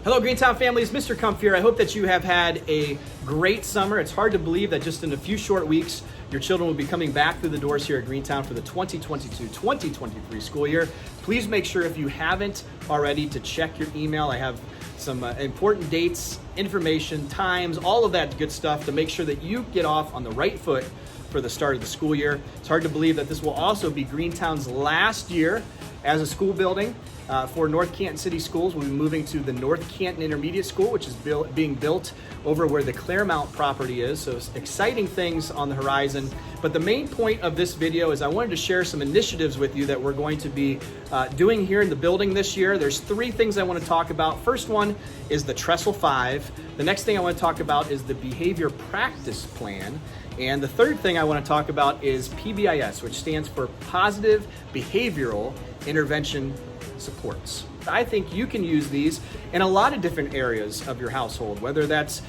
Hello, Greentown families. Mr. Kumpf here. I hope that you have had a great summer. It's hard to believe that just in a few short weeks, your children will be coming back through the doors here at Greentown for the 2022-2023 school year. Please make sure, if you haven't already, to check your email. I have some important dates, information, times, all of that good stuff to make sure that you get off on the right foot for the start of the school year. It's hard to believe that this will also be Greentown's last year as a school building. For North Canton City Schools, we'll be moving to the North Canton Intermediate School, which is being built over where the Claremont property is. So exciting things on the horizon. But the main point of this video is I wanted to share some initiatives with you that we're going to be doing here in the building this year. There's three things I want to talk about. First one is the Tressel 5. The next thing I want to talk about is the Behavior Practice Plan. And the third thing I want to talk about is PBIS, which stands for Positive Behavioral Intervention Supports. I think you can use these in a lot of different areas of your household, whether that's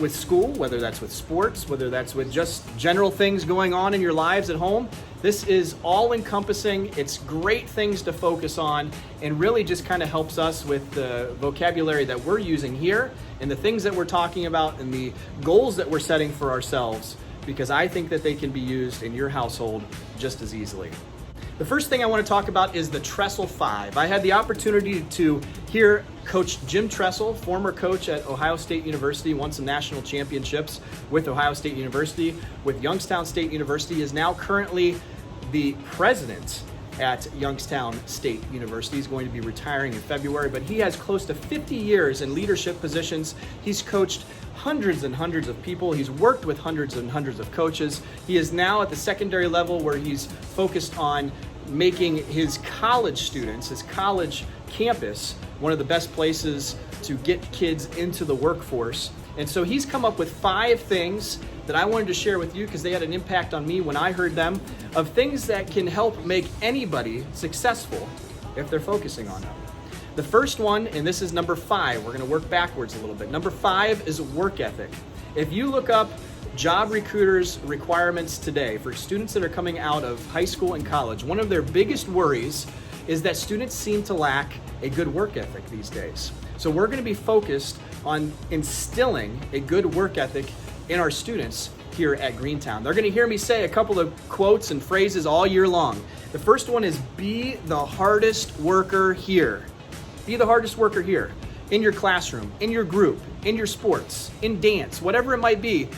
with school, whether that's with sports, whether that's with just general things going on in your lives at home. This is all encompassing. It's great things to focus on and really just kind of helps us with the vocabulary that we're using here and the things that we're talking about and the goals that we're setting for ourselves, because I think that they can be used in your household just as easily. The first thing I want to talk about is the Tressel 5. I had the opportunity to hear Coach Jim Tressel, former coach at Ohio State University, won some national championships with Ohio State University, with Youngstown State University, is now currently the president at Youngstown State University. He's going to be retiring in February, but he has close to 50 years in leadership positions. He's coached hundreds and hundreds of people. He's worked with hundreds and hundreds of coaches. He is now at the secondary level where he's focused on making his college students, his college campus, one of the best places to get kids into the workforce. And so he's come up with 5 things that I wanted to share with you because they had an impact on me when I heard them, of things that can help make anybody successful if they're focusing on them. The first one, and this is number 5, we're going to work backwards a little bit. Number 5 is work ethic. If you look up job recruiters' requirements today for students that are coming out of high school and college, one of their biggest worries is that students seem to lack a good work ethic these days. So we're going to be focused on instilling a good work ethic in our students here at Greentown. They're going to hear me say a couple of quotes and phrases all year long. The first one is, be the hardest worker here. Be the hardest worker here, in your classroom, in your group, in your sports, in dance, whatever it might be.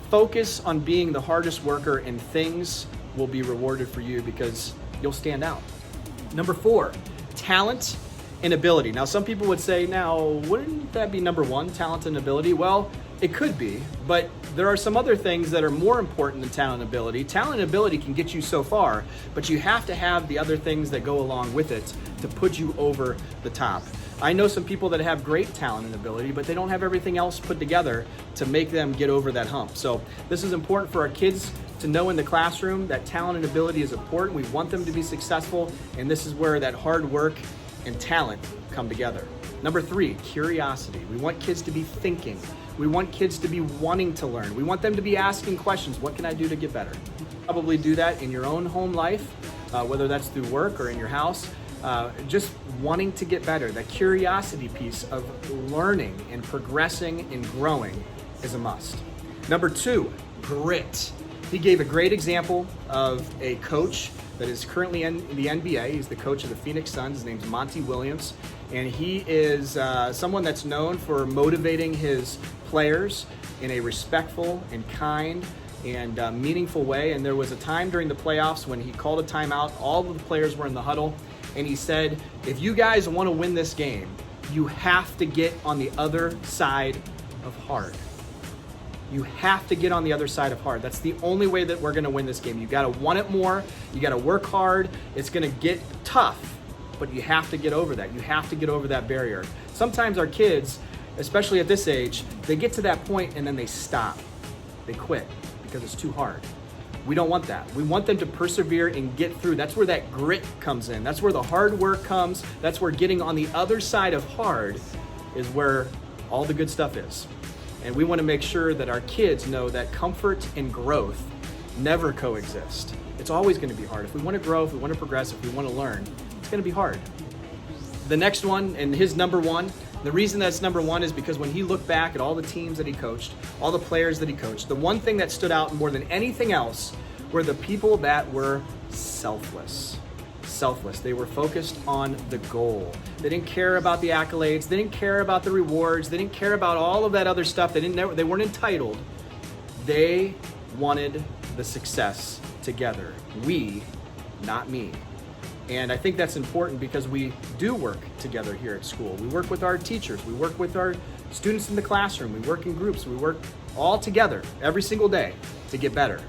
Focus on being the hardest worker and things will be rewarded for you because you'll stand out. Number 4, talent and ability. Now, some people would say, now, wouldn't that be number 1, talent and ability? Well, it could be, but there are some other things that are more important than talent and ability. Talent and ability can get you so far, but you have to have the other things that go along with it to put you over the top. I know some people that have great talent and ability, but they don't have everything else put together to make them get over that hump. So this is important for our kids to know in the classroom that talent and ability is important. We want them to be successful, and this is where that hard work and talent come together. Number 3, curiosity. We want kids to be thinking. We want kids to be wanting to learn. We want them to be asking questions. What can I do to get better? Probably do that in your own home life, whether that's through work or in your house. Just wanting to get better. That curiosity piece of learning and progressing and growing is a must. Number 2, grit. He gave a great example of a coach that is currently in the NBA. He's the coach of the Phoenix Suns. His name's Monty Williams. And he is someone that's known for motivating his players in a respectful and kind and meaningful way. And there was a time during the playoffs when he called a timeout. All of the players were in the huddle. And he said, if you guys want to win this game, you have to get on the other side of hard. You have to get on the other side of hard. That's the only way that we're going to win this game. You got to want it more. You got to work hard. It's going to get tough, but you have to get over that. You have to get over that barrier. Sometimes our kids, especially at this age, they get to that point and then they stop. They quit because it's too hard. We don't want that. We want them to persevere and get through. That's where that grit comes in. That's where the hard work comes. That's where getting on the other side of hard is where all the good stuff is. And we want to make sure that our kids know that comfort and growth never coexist. It's always going to be hard. If we want to grow, if we want to progress, if we want to learn, it's going to be hard. The next one, and his number 1, The reason that's number one is because when he looked back at all the teams that he coached, all the players that he coached, the one thing that stood out more than anything else were the people that were selfless. Selfless. They were focused on the goal. They didn't care about the accolades. They didn't care about the rewards. They didn't care about all of that other stuff. They weren't entitled. They wanted the success together. We, not me. And I think that's important because we do work together here at school. We work with our teachers. We work with our students in the classroom. We work in groups. We work all together every single day to get better.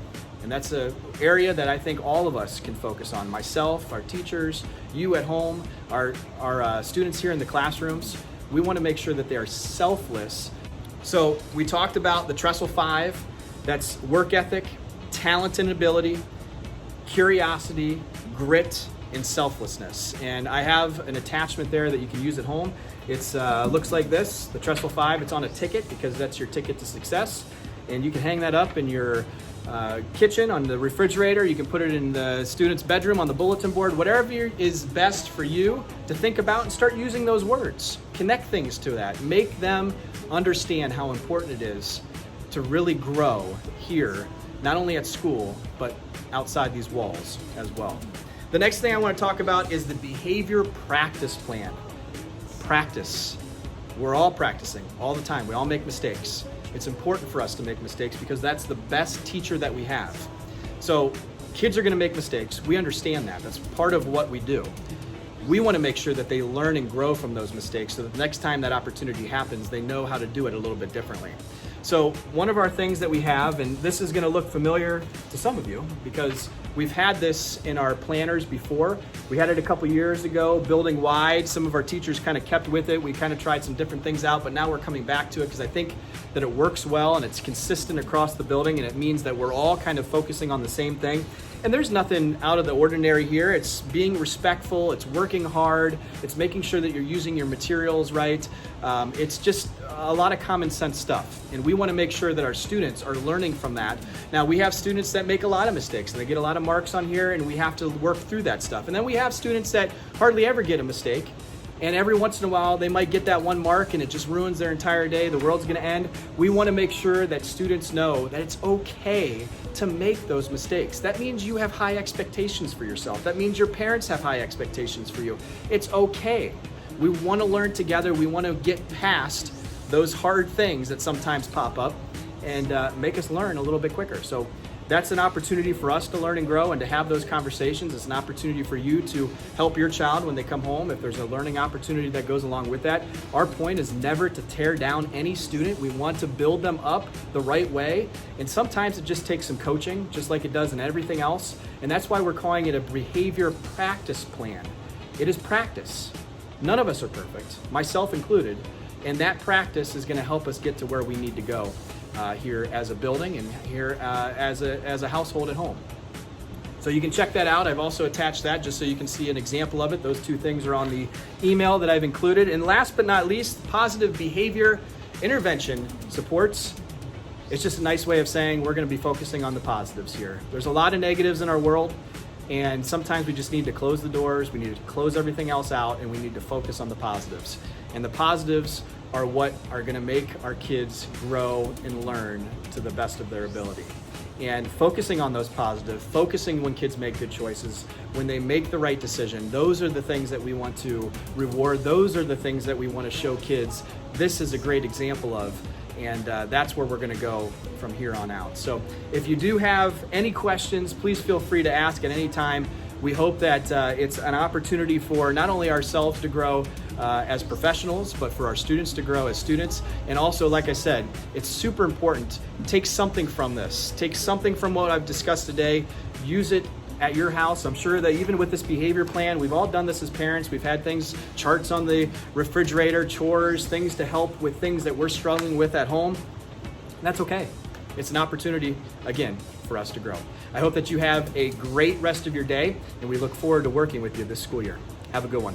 And that's an area that I think all of us can focus on. Myself, our teachers, you at home, our students here in the classrooms. We want to make sure that they are selfless. So we talked about the Tressel 5. That's work ethic, talent and ability, curiosity, grit, and selflessness. And I have an attachment there that you can use at home. It's looks like this, the Tressel 5. It's on a ticket because that's your ticket to success. And you can hang that up in your kitchen, on the refrigerator. You can put it in the student's bedroom, on the bulletin board, whatever is best for you to think about, and start using those words. Connect things to that. Make them understand how important it is to really grow here, not only at school, but outside these walls as well. The next thing I want to talk about is the behavior practice plan. Practice. We're all practicing all the time. We all make mistakes. It's important for us to make mistakes because that's the best teacher that we have. So kids are going to make mistakes. We understand that. That's part of what we do. We want to make sure that they learn and grow from those mistakes so that the next time that opportunity happens, they know how to do it a little bit differently. So one of our things that we have, and this is going to look familiar to some of you because we've had this in our planners before. We had it a couple years ago, building wide. Some of our teachers kind of kept with it. We kind of tried some different things out, but now we're coming back to it because I think that it works well and it's consistent across the building, and it means that we're all kind of focusing on the same thing. And there's nothing out of the ordinary here. It's being respectful, it's working hard, it's making sure that you're using your materials right. It's just a lot of common sense stuff. And we want to make sure that our students are learning from that. Now, we have students that make a lot of mistakes and they get a lot of marks on here, and we have to work through that stuff. And then we have students that hardly ever get a mistake. And every once in a while, they might get that one mark and it just ruins their entire day. The world's gonna end. We wanna make sure that students know that it's okay to make those mistakes. That means you have high expectations for yourself. That means your parents have high expectations for you. It's okay. We wanna learn together. We wanna get past those hard things that sometimes pop up and make us learn a little bit quicker. So that's an opportunity for us to learn and grow and to have those conversations. It's an opportunity for you to help your child when they come home if there's a learning opportunity that goes along with that. Our point is never to tear down any student. We want to build them up the right way. And sometimes it just takes some coaching, just like it does in everything else. And that's why we're calling it a behavior practice plan. It is practice. None of us are perfect, myself included. And that practice is going to help us get to where we need to go. Here as a building and here as a household at home. So you can check that out. I've also attached that just so you can see an example of it. Those two things are on the email that I've included. And last but not least, positive behavior intervention supports. It's just a nice way of saying we're going to be focusing on the positives here. There's a lot of negatives in our world, and sometimes we just need to close the doors, we need to close everything else out, and we need to focus on the positives. And the positives are what are going to make our kids grow and learn to the best of their ability. And focusing on those positives, focusing when kids make good choices, when they make the right decision, those are the things that we want to reward. Those are the things that we want to show kids this is a great example of. And that's where we're going to go from here on out. So if you do have any questions, please feel free to ask at any time. We hope that it's an opportunity for not only ourselves to grow as professionals, but for our students to grow as students. And also, like I said, it's super important. Take something from this. Take something from what I've discussed today. Use it at your house. I'm sure that even with this behavior plan, we've all done this as parents. We've had things, charts on the refrigerator, chores, things to help with things that we're struggling with at home. And that's okay. It's an opportunity, again, for us to grow. I hope that you have a great rest of your day, and we look forward to working with you this school year. Have a good one.